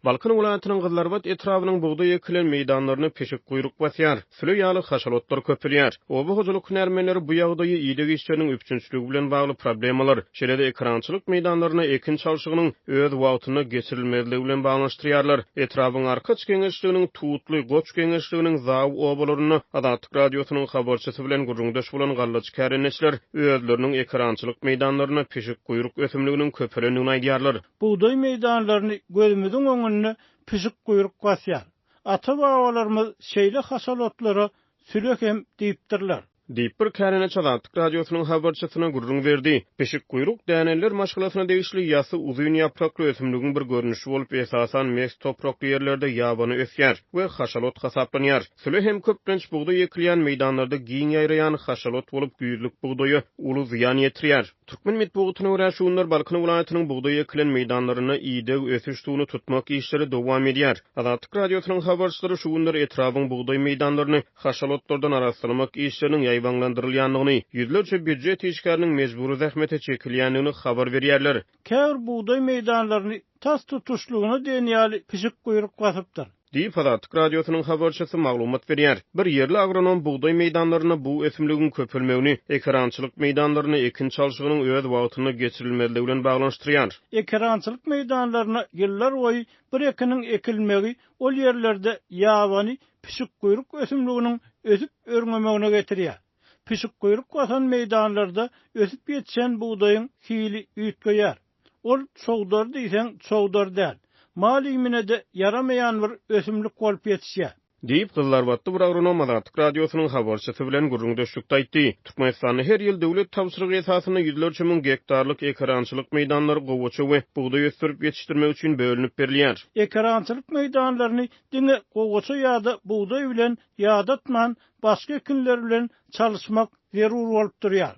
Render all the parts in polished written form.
Balkan vilayatynyň Gyzlarbat etrabynyň buğday ekilen meýdanlaryny peşik guýruk basýar. Süle ýaly haşalotlar köpelýär. Oba hojuluk hünärmenleri bu ýagdaýy ýygy işçileriň üpçünçligi bilen bagly problemalar, şeýle-de ekrançylyk meýdanlaryna ekin çalşygynyň öz wagtyna geçirilmezligi bilen baglanşdyrýarlar. Etrabyň arkaç geňeşliginiň tuutly goç geňeşliginiň zaw obalaryny Azatlyk radiosynyň habarçysy bilen gurrundaş bolan gallaçy kärenleşler özleriniň ekrançylyk meýdanlaryna peşik guýruk ösümliginiň köpelenigini aýdýarlar. Buğday meýdanlaryny gözümiziň öňünde pişik guýruk basýar. Ata-babalarymyz şeýle haşalotlara sülekem diýipdirler. Diýip bir kärene Azatlyk radiosynyň habarçysyna gurrun berdi. Peşik guýruk däneler maşgalasyna degişli ýasy uzun ýaprakly ösümligiň bir görnüşi bolup esasan mes toprakly ýerlerde ýabany ösýär we haşalot hasaplanýar. Süle hem köplenç buğday ekilýän meýdanlarda giň ýaýraýan haşalot bolup güýdük buğdaýy uly ziýan ýetirýär. Türkmen mitbugatyna görä şunlar Balkan vilayatynyň buğday ekilen meýdanlaryna ýygy ösüş suwuny tutmak işleri dowam edýär. Azatlyk radiosynyň habarçylary şunlar etrabyň buğday meýdanlaryny haşalotlardan araslymak işleriniň ýaýbanlandyrylýanlygyny, ýüzlerçe büdjet işgäriniň mejburi zähmete çekilýänligini habar berýärler. Käbir buğday meýdanlaryny tas tutuşlugyny denýäli pişik guýruk basypdyr. Diýip Azatlyk radiosynyň habarçysy maglumat berýär. Bir ýerli agronom buğday meýdanlaryna bu ösümligiň köpelmegini, ekrançylyk meýdanlaryny ekin çalşygynyň öz wagtyna geçirilmezligi bilen baglanşdyrýar. Ekrançylyk meýdanlaryna ýyllar boýy bir ekiniň ekilmegi ol ýerlerde ýabany pişik guýruk ösümliginiň ösüp örňemegine getirýär. Pişik guýruk basan meýdanlarda ösüp ýetişen buğdaýyň hili üýtgeýär. Ol çogdar diýsen çogdar däl. Malimine de yaramayan bir ösümlük bolup ýetişýär. Diýip Gyzlarbatda bir agronom Azatlyk radiosynyň habarçysy bilen gurrundaşlykda aýtdy. Türkmenistanyň her ýyl döwlet tapşyrygy esasyna ýüzlerçe müň gektarlyk ekrançylyk meýdanlary gowaça we buğday ösdürip ýetişdirmek üçin bölünip berilýär. Ekrançylyk meýdanlaryny diňe gowaça ýa-da buğday bilen ýa-datman başga ekinler bilen çalyşmak zerur bolup durýar.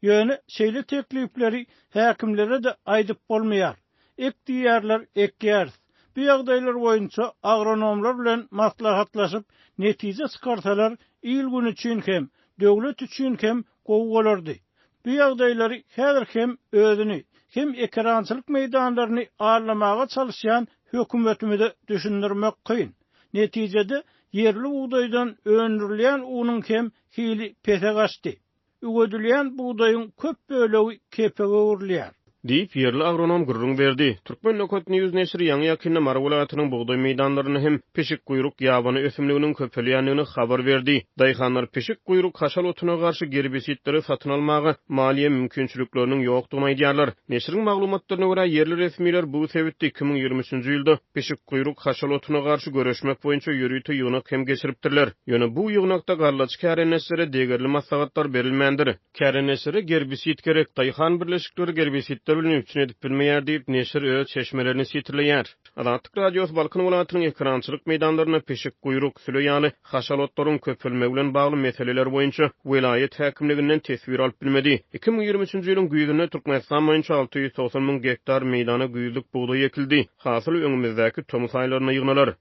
Ýöne şeýle teklipleri häkimlere de aýdyp bolmaýar. Ek diýerler ekýär. Bu ýagdaýlar boýunça agronomlar bilen maslahatlaşyp netije çykarsalar il gün üçin hem döwlet üçin hem gowy bolardy. Bu ýagdaýlary häzir hem özüni hem ekrançylyk meýdanlaryny arlamaga çalışýan hökümetimize düşündirmek kyn. Netijede yerli buğdaýdan öndürilýän unyň hem hili pese gaçdy. Ügedilýän buğdaýyň köp bölegi kepege urilýär. Diýip ýerli agronom gurrun berdi. Türkmen Lokot News neşri ýaňy ýakynda Mar welaýatynyň buğday meýdanlaryny hem peşik guýruk ýabany ösümliginiň köpelýänligini habar berdi. Daýhanlar peşik guýruk haşalotyna garşy gerbisitleri satyn almagy maliýe mümkinçilikleriniň ýokdugyny aýdýarlar. Neşriň maglumatlaryna görä ýerli resmiler bu sebäpde 2023-nji ýylda peşik guýruk haşalotyna garşy görüşmek boýunça ýürüýte ýygynak hem geçiripdirler. Ýöne bu ýygnakda garlaçy kärenleşlere degerli maslahatlar berilmendir. Kärenleşlere gerbisit gerek, daýhan birleşikleri gerbisit bilen üçin edip bilmeýär diýip neşir öz çeşmelerini sitirleýär. Azatlyk radiosy Balkan welaýatynyň ekrançylyk meýdanlaryna peşik guýruk, süle ýaly haşalotlaryň köpelmegi bilen bagly meseleler boýunça welaýet häkimliginden tesbir alyp bilmedi. 2023-nji ýylyň güýdüne Türkmenistan boýunça 690 000 hektar meýdana güýdük buğday ekildi. Hasyl öňümizdäki tomus aýlaryna ýygnalar.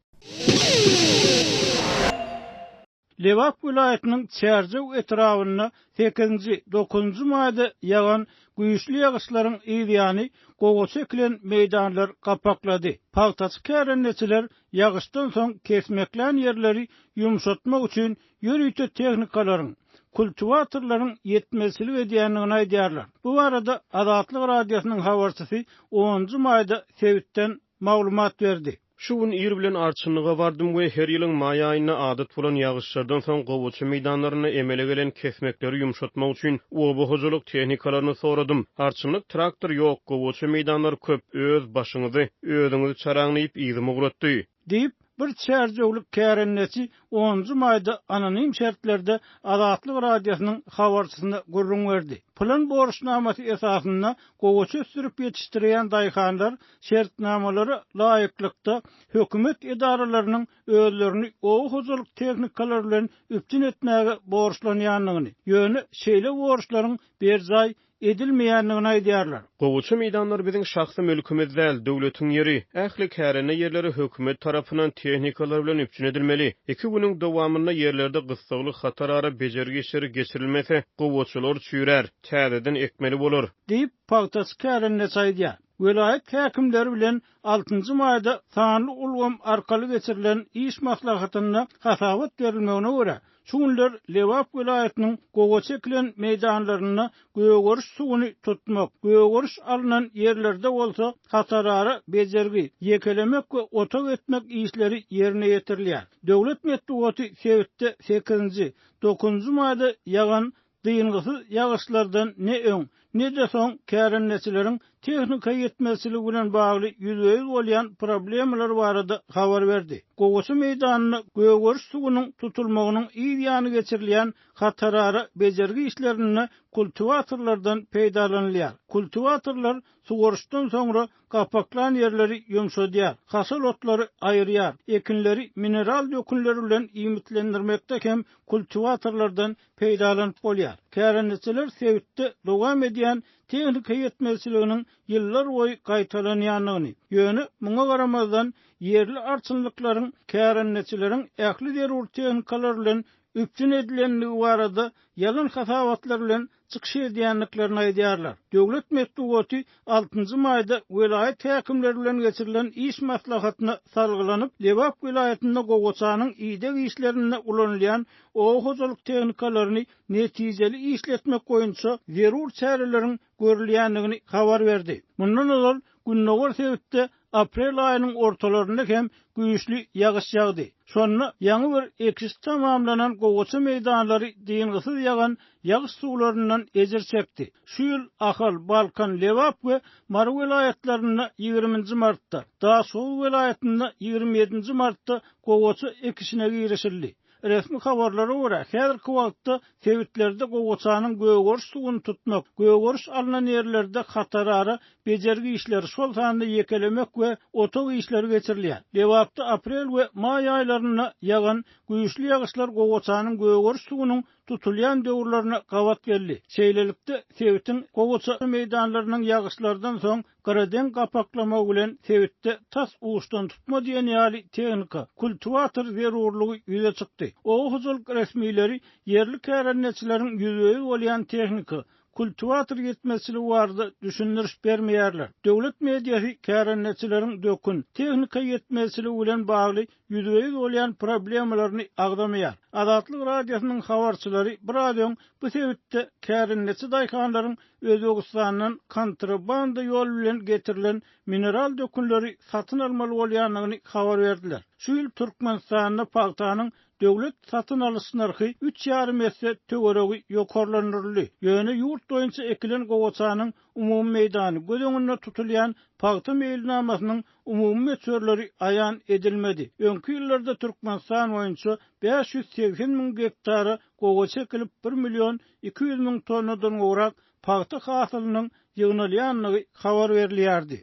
Lewak vilayatynyň Çerjew etrabyna 8-9 maýda ýagan güýçli ýagyşlaryň ýygyany gowaça ekilen meýdanlar gapaklady. Paýtaç kärenleçiler ýagyşdan soň kesmeklen ýerleri ýumşatmak üçin ýörüýte tehnikalaryň, kultivatorlaryň ýetmezçilik edýänligini aýdýarlar. Bu arada Azatlyk radiosynyň habarçysy 10-njy maýda Sewitden maglumat berdi. Şuun ýer bilen arçynlyga bardym we her ýylyň maý aýyna adat bolan ýagyşlardan soň gowaça meýdanlaryny emele gelen kesmekleri ýumşatmak üçin oba hojuluk tehnikalaryny soradym. Arçynlyk traktor ýok, gowaça meýdanlar köp, öz başyňyzy özüňiz çaraňlayıp ýygymy guratdy. Diýip bir Çerjewlik kärenleçi 10-njy maýda anonim şertlerde Azatlyk radiosynyň habarçysyna gurrun berdi. Plan borçnamasy esasynda gowaça sürüp ýetişdirýän daýhanlar şertnamalary laýyklykda hökümet idaralarynyň özlerini owa hojuluk tehnikalary bilen üpçün etmäge borçlanýanlygyny, ýöne şeýle borçlaryň berjay edilmeýänligini aýdýarlar. Gowaça meýdanlar biziň şahsy mülkimiz däl, döwletiň ýeri. Ähli kärene ýerleri hökümet tarapyndan tehnikalar bilen üpçün edilmeli. Iki günüň dowamında ýerlerde gysgalyk hatarara bejergi işleri geçirilmese, gowaçalar çüýrär, täzeden ekmeli bolar. Diýip paýtaç kärenleçi aýdýar. Vilayet häkimleri bilen 6-njy maýda sanly ulgam arkaly geçirilen iş maslahatyna hasawat berilmegine görä şu günler Lewap vilayetiniň Gogoçeklen meydanlaryna göwgörüş suwuny tutmak, göwgörüş alynan yerlerde bolsa hatarary bejergi, yekelemek we otak etmek işleri yerine ýetirilýär. Döwlet medeniýeti Sewitde 8-nji, 9-njy maýda ýagan dyňgysyz ýagyşlardan ne öň, ne de soň kärenneçileriň tehnika ýetmezligi bilen bagly ýüzüýüz bolýan problemler barada habar berdi. Gogoçy meýdanyny göwgörüş suwunyň tutulmagynyň ýany geçirilýän hatarary bejergi işlerini kultivatorlardan peýdalanýar. Kultivatorlar suguruşdan soňra kapaklan yerleri ýumşadýar, hasıl otlary aýyrýar, ekinleri mineral dökünleri bilen imitlendirmekde hem kultivatorlardan peýdalanyp bolýar. Kärenneçiler Sewitde dowam edýän tehnika ýetmezliginiň ýyllar boýy gaýtalanýanyny, ýöne muňa garamazdan yerli arçynlyklaryň kärenneçileriň ähli derur tehnikalar bilen üpçün edilenligi barada yalan hasawatlar bilen çykyş edýänliklerini aýdýarlar. Döwlet medeniýeti 6-njy maýda vilayet häkimleri bilen geçirilen iş maslahatyna salgylanyp, Lewap vilayetinde Gogoçanyň iýdek işlerine ulanylýan oğuzlyk tehnikalaryny netijeli işletmek boýunça zerur çäreleriň görülýänligini habar berdi. Mundan ol Günnogor Sewitde aprel aýynyň ortalarynda hem güýçli ýagyş ýagdy. Sonra ýaňy bir ekis tamamlanan Gogoçy meýdanlary dyňgysyz ýagan ýagyş suwlaryndan ejer çekdi. Şu ýyl Ahal, Balkan, Lewap we Mar vilayetlerinde 20-nji martda, Daşow vilayetinde 27-nji martda Gogoçy ekisine girişildi. Resmi habarlara görä, häzirki wagtda Sewitlerde Gogoçanyň göwgörüş suwuny tutmak, göwgörüş alynan ýerlerde hatarary bejergi işleri şol sanda ýekelemek we otak işleri geçirilýär. Lewapda aprel we may aýlaryna ýagan güýçli ýagyşlar Gogoçanyň göwgörüş suwunyň tutulýan döwürlerine gawat geldi. Şeýlelikde Sewitiň Gogoçy meýdanlarynyň ýagyşlardan soň Garaden kapaklama bilen Sewitde tas uçdan tutma diýen ýaly tehnika, kultivator zerurlugy ýüze çykdy. Oğuzlyk resmileri yerli kärenneçileriň ýüzüýüz bolýan tehnika, kultivator yetmezligi barada düşündiriş bermeýärler. Döwlet mediýasy kärenneçileriň dökün, tehnika yetmezligi bilen bagly ýüzüýüz bolýan problemlerini agdamaýar. Azatlyk radiosynyň habarçylary bir radioň bu Sewitde kärenneçi daýkanlaryň Özbegistanyň kontrabanda ýol bilen getirilen mineral dökünleri satyn almaly bolýanlygyny habar berdiler. Şu ýyl Türkmenistanyň paýtanyň döwlet satyn alyş narhy 3,5 metre töweregi ýokarlandyryldy. Ýöne ýurt boýunça ekilen Gogoçanyň umumy meýdany göz öňünde tutulýan paýta meýilnamasynyň umumy meçörleri aýan edilmedi. Öňki ýyllarda Türkmenistan boýunça 580.000 hektary Gogoça ekilip 1.200.000 tonnadan gorak paýta hasylynyň ýygnalýanlygy habar berilýärdi.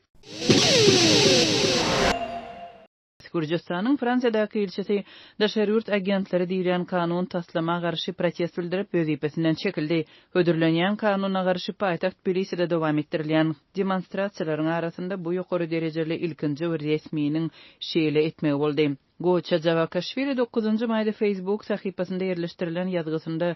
Gürjistanyň Fransiýadaky ilçesi daşary ýurt agentleri diýilen kanun taslama garşy protest bildirip özüpesinden çekildi. Ödürlenýän kanuna garşy paýtagt Tbiliside dowam etdirilýän demonstrasiýalaryň arasynda bu ýokary derejeli ilkinji bir resminiň şeýle etmegi boldy. Goça Javakaşvili 9-njy maýda Facebook sahypasynda ýerleşdirilen ýazgysynda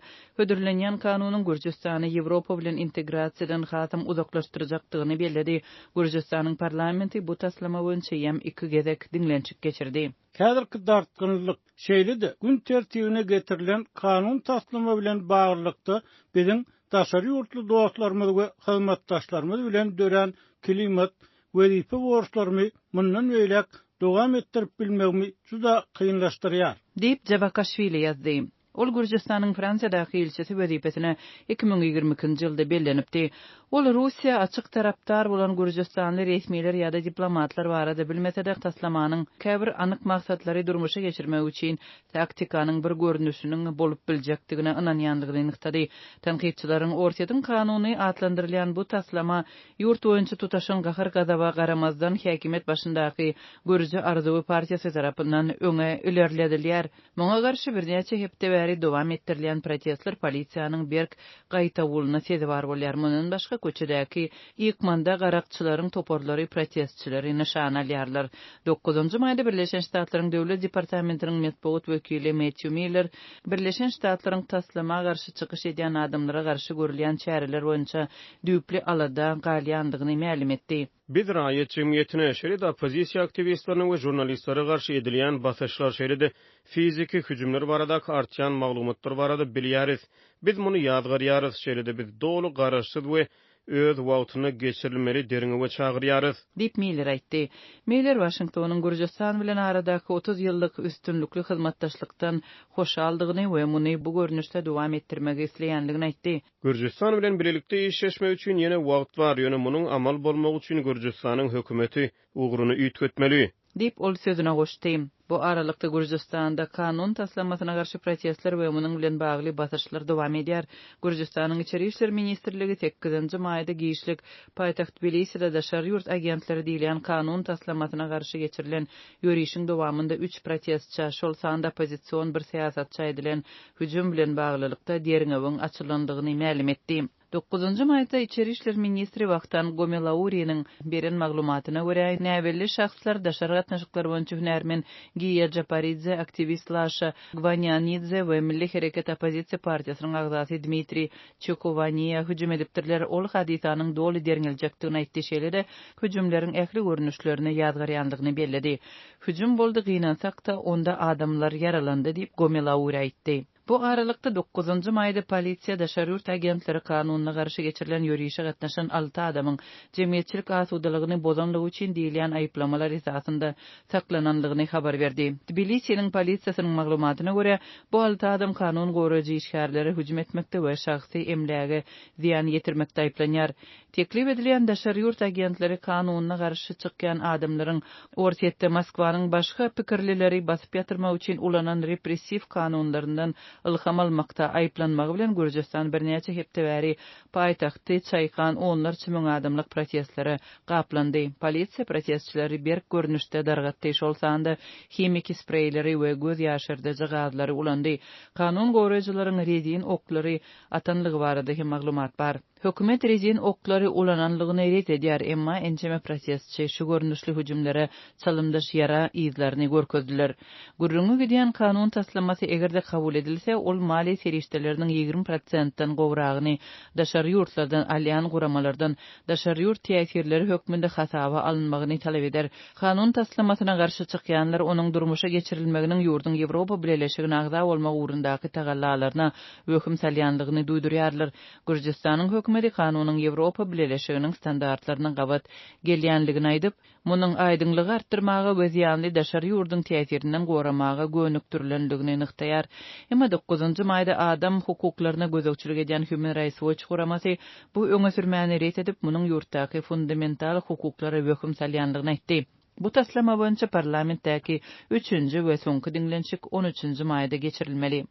ödürlenýän kanunyň Gürjistany Ýewropa bilen integrasiýadan hatam uzaklaşdyrjakdygyny bellädi. Gürjistanyň parlamenti bu taslama boýunça ýam 2 gezek diňlençik geçirdi. Häzirki dartgynlyk şeýle-de gün tertibine getirilen kanun taslama bilen baglykda biziň daşary ýurtly dostlarymyz we hyzmatdaşlarymyz bilen dören klimat wezipe borçlarymy mundan öýlek dowam etdirip bilmegimi juda kıyınlaşdyrýar. Diýip Javakaşvili ýazdy. Ol Gürjistanyň Fransiýadaky ilçesi wezipesine 2022-nji ýylda bellenipdi. Ol Russiýa açyk taraptar bolan Gürjistanly resmiler ýa-da diplomatlar barada bilmesede taslamanyň käbir anyk maksatlary durmuşa geçirmek üçin taktikanyň bir görnüşiniň bolup biljekdigine inanýanlygyny ýetdi. Tanqidçilaryň ortadan kanuny atlandyrylýan bu taslama ýurt boýunça tutaşan gahar gadaba garamazdan häkimet başyndaky Gürji Arzuwy partiýasy tarapyndan öňe ilerledilýär. Muňa garşy birnäçe hepde bäri dowam etdirilýän protestler polisiýanyň berk gaýtawylyna sezi bar bolýar. Mundan başga köçedäki ýykmanda garakçylaryň toporlary protestçileri nişan alýarlar. 9-njy maýda Birleşen Ştatlaryň döwlet departamentiniň medeniýet wekili Matthew Miller Birleşen Ştatlaryň taslama garşy çykyş edýän adamlara garşy görülýän çäreler boýunça düýpli alada galýandygyny ma'lum etdi. Biz raýat jemgyýetine şeride opozisiýa aktivistlerine we jurnalistlere garşy edilen basyşlar şeride fiziki hüjümler barada artýan maglumatlar barada bilýäris. Biz muny ýazgarýarys şeride biz dolu garaşsyz we öz wagtyny geçirilmeli deriňe çagyrýarys. Dip Miller aýtdy. Miller Washingtonyň Gürjistan bilen aradaky 30 ýyllyk üstünlükli hyzmatdaşlykdan hoşaldygyny we muny bu görnüşde dowam etdirmek isleýändigini aýtdy. Gürjistan bilen birlikde işleşme üçin ýene wagt bar, ýöne munyň amal bolmagy üçin Gürjistanyň hökümeti ugruny üýtgetmeli. Dip ol sözüne goşdy. Bu aralykda Gürjistanda kanun taslamasyna garşy protestler we munyň bilen bagly basyşlar dowam edýär. Gürjistanyň içeri işler ministrligi 8-nji maýda giýişlik paýtaxt Tbiliside daşary ýurt agentleri diýilen kanun taslamasyna garşy geçirilen ýörüşiň dowamında 3 protestçi şol sanda pozisiýon bir siýasatçy edilen hüjüm bilen baglylykda deriňewiň açylandygyny ma'lum etdi. 9-njy maýda içeri işler ministri Vaktan Gomelauriýanyň beren maglumatyna görä, näwelli şahslar daşary gatnaşyklary boýunça hünärmen Giya Japaridze, aktivist Lasha Gvanyanidze we Milli Hereket Opozisiýa partiýasynyň agzasy Dmitri Chukovaniya hüjüm edipdirler. Ol hadisanyň doly deriňeljekdigini aýtdy. Şeýle-de hüjümleriň ähli görnüşlerini ýazgarýandygyny belledi. Hüjüm boldy gynansak da onda adamlar yaralandy diýip Gomelauri aýtdy. Bu aralykda 9-njy maýda polisiýa daşary ýurt agentleri kanunyna garşy geçirilen ýörüşe gatnaşan 6 adamyň jemgyýetçilik asudalygyny bozanlygy üçin diýilen aýplamalar esasında saklananlygyny habar berdi. Tbilisiň polisiýasynyň maglumatyna görä, bu 6 adam kanun goraýjy işgärlere hüjüm etmekde we şahsy emläge ziýan ýetirmekde aýplanýar. Teklip edilen daşary ýurt agentleri kanunyna garşy çykýan adamlaryň ortatda Moskwanyň başga pikirlileri basyp ýatyrmak üçin ulanan repressiv kanunlaryndan ilham almakta aýplanmagy bilen Gürjistan birnäçe hepde bäri paýtagty çaýkan onlarça müň adamlyk protestlere gaplandy. Polisiýa protestçileri berk görnüşde dargatdy, şol sanda hemik spreyleri we göz ýaşyrdyjy gazlary ulandy. Kanun goraýjylaryň redin oklary atanlygy barada maglumat bar. Hökümet rezin oklary ulananlygyny ret edýär, emma ençeme protestçi şu görnüşli hüjümlere çalymdaş ýara izlerini görkezdiler. Gürrüňe gidýän kanun taslamasy egerde kabul edilse, ol mali serişdeleriniň 20%-dan gowragyny daşary ýurtlardan alýan guramalardan daşary ýurt täsirleri hökmünde hasaba alınmagyny talap eder. Kanun taslamasyna garşy çykýanlar onuň durmuşa geçirilmeginiň ýurdun Ýewropa bileşigine agza bolmak ugrundaky tagallalaryna hökm salýanlygyny duýdurýarlar. Gürjistanyň hökümeti kanunyň Ýewropa bileşiginiň standartlaryna gabat gelýänligini aýdyp, munyň aýdynlygy artdyrmagy we ziýanly daşary ýurdun täsirinden goramaga gönükdirilenligini nyktaýar. Emma 9-njy maýda adam hukuklaryna gözegçilik edýän Human Rights Watch guramasy bu öňe sürmäni ret edip, munyň ýurtdaky fundamental hukuklary hökm salýanlygyny aýtdy. Bu taslama boýunça parlamentdäki 3-nji we soňky diňlenşik 13-nji maýda geçirilmeli.